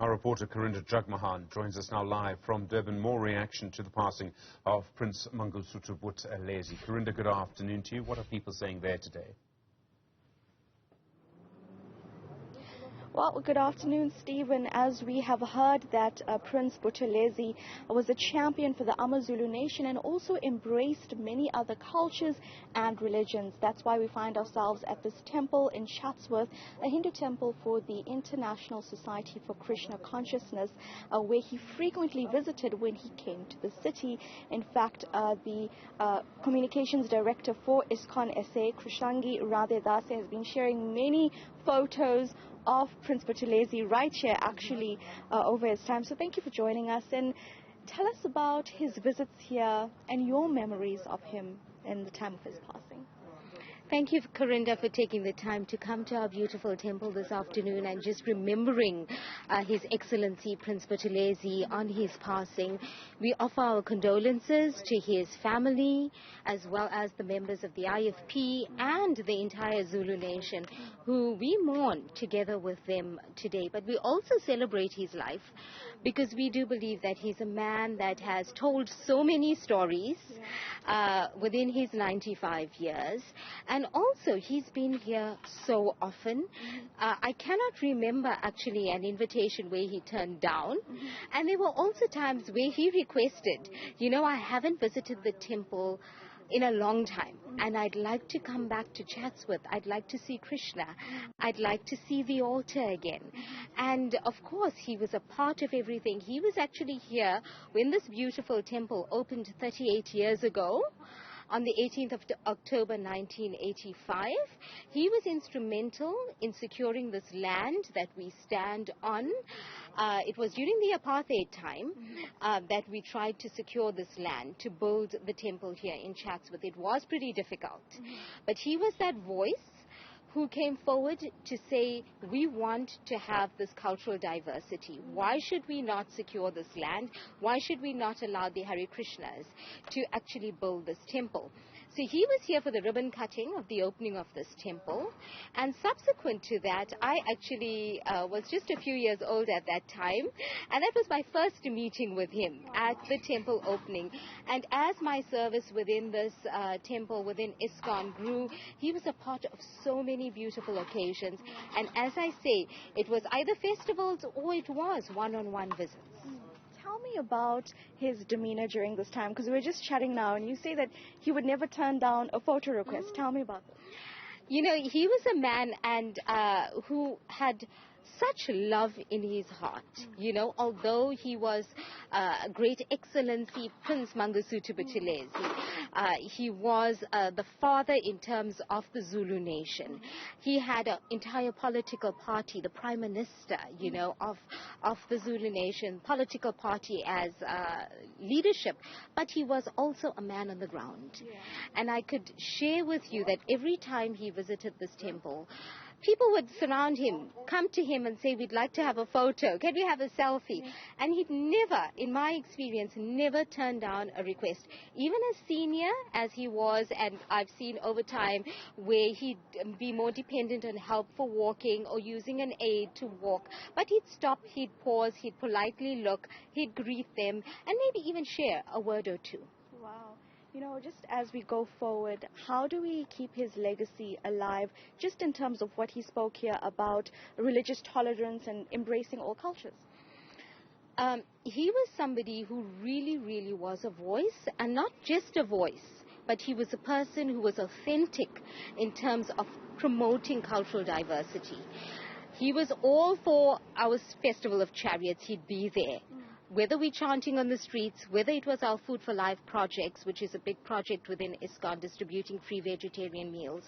Our reporter Karinda Jagmohan joins us now live from Durban. More reaction to the passing of Prince Mangosuthu Buthelezi. Karinda, good afternoon to you. What are people saying there today? Well, good afternoon, Stephen. As we have heard that Prince Buthelezi was a champion for the AmaZulu nation and also embraced many other cultures and religions. That's why we find ourselves at this temple in Chatsworth, a Hindu temple for the International Society for Krishna Consciousness, where he frequently visited when he came to the city. In fact, the communications director for ISKCON SA, Krsangi Radhe Dasi, has been sharing many photos of Prince Buthelezi right here actually over his time. So thank you for joining us, and tell us about his visits here and your memories of him in the time of his passing. Thank you, Karinda, for taking the time to come to our beautiful temple this afternoon and just remembering His Excellency Prince Buthelezi on his passing. We offer our condolences to his family as well as the members of the IFP and the entire Zulu nation who we mourn together with them today. But we also celebrate his life because we do believe that he's a man that has told so many stories within his 95 years. And also, he's been here so often. I cannot remember actually an invitation where he turned down. And there were also times where he requested, I haven't visited the temple in a long time, and I'd like to come back to Chatsworth. I'd like to see Krishna. I'd like to see the altar again. And of course, he was a part of everything. He was actually here when this beautiful temple opened 38 years ago. On the 18th of October 1985, he was instrumental in securing this land that we stand on. It was during the apartheid time that we tried to secure this land to build the temple here in Chatsworth. It was pretty difficult, but he was that voice who came forward to say, we want to have this cultural diversity. Why should we not secure this land? Why should we not allow the Hare Krishnas to actually build this temple? So he was here for the ribbon cutting of the opening of this temple. And subsequent to that, I actually was just a few years old at that time. And that was my first meeting with him at the temple opening. And as my service within this temple, within ISKCON grew, he was a part of so many beautiful occasions. And as I say, it was either festivals or it was one-on-one visits. Tell me about his demeanor during this time, because we're just chatting now, and you say that he would never turn down a photo request. Tell me about this. He was a man who had such love in his heart. Although he was Great Excellency Prince Mangosuthu Buthelezi, he was the father in terms of the Zulu nation. He had an entire political party, the Prime Minister, of the Zulu nation, political party as leadership, but he was also a man on the ground. Yeah. And I could share with you that every time he visited this temple, people would surround him, come to him and say, we'd like to have a photo. Can we have a selfie? Yeah. And he'd never, in my experience, never turned down a request. Even as senior as he was, and I've seen over time where he'd be more dependent on help for walking or using an aid to walk. But he'd stop, he'd pause, he'd politely look, he'd greet them, and maybe even share a word or two. Wow. Just as we go forward, how do we keep his legacy alive, just in terms of what he spoke here about religious tolerance and embracing all cultures? He was somebody who really, really was a voice, and not just a voice, but he was a person who was authentic in terms of promoting cultural diversity. He was all for our Festival of Chariots. He'd be there. Whether we're chanting on the streets, whether it was our Food for Life projects, which is a big project within ISKCON distributing free vegetarian meals,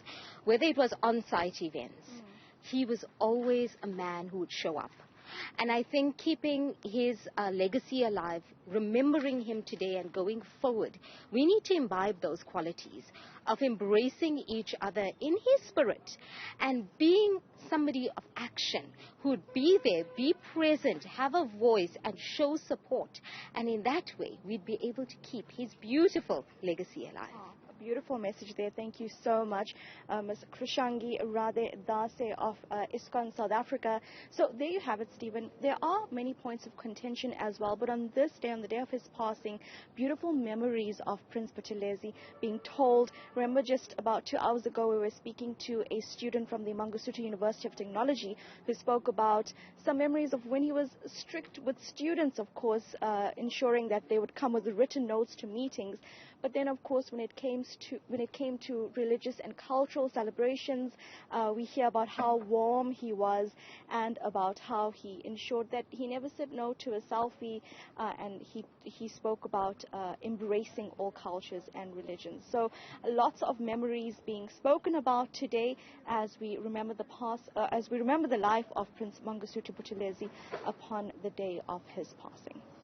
whether it was on-site events, he was always a man who would show up. And I think keeping his legacy alive, remembering him today and going forward, we need to imbibe those qualities of embracing each other in his spirit and being somebody of action who would be there, be present, have a voice and show support. And in that way, we'd be able to keep his beautiful legacy alive. Oh, a beautiful message there. Thank you so much, Ms. Krsangi Radhe Dasi of ISKCON South Africa. So there you have it, Stephen. There are many points of contention as well, but on this day, on the day of his passing, beautiful memories of Prince Buthelezi being told. Remember, just about 2 hours ago, we were speaking to a student from the Mangosuthu University of Technology who spoke about some memories of when he was strict with students, of course, ensuring that they would come with written notes to meetings. But then, of course, when it came to religious and cultural celebrations, we hear about how warm he was and about how he ensured that he never said no to a selfie, and he spoke about embracing all cultures and religions. So lots of memories being spoken about today as we remember the life of Prince Mangosuthu Buthelezi upon the day of his passing.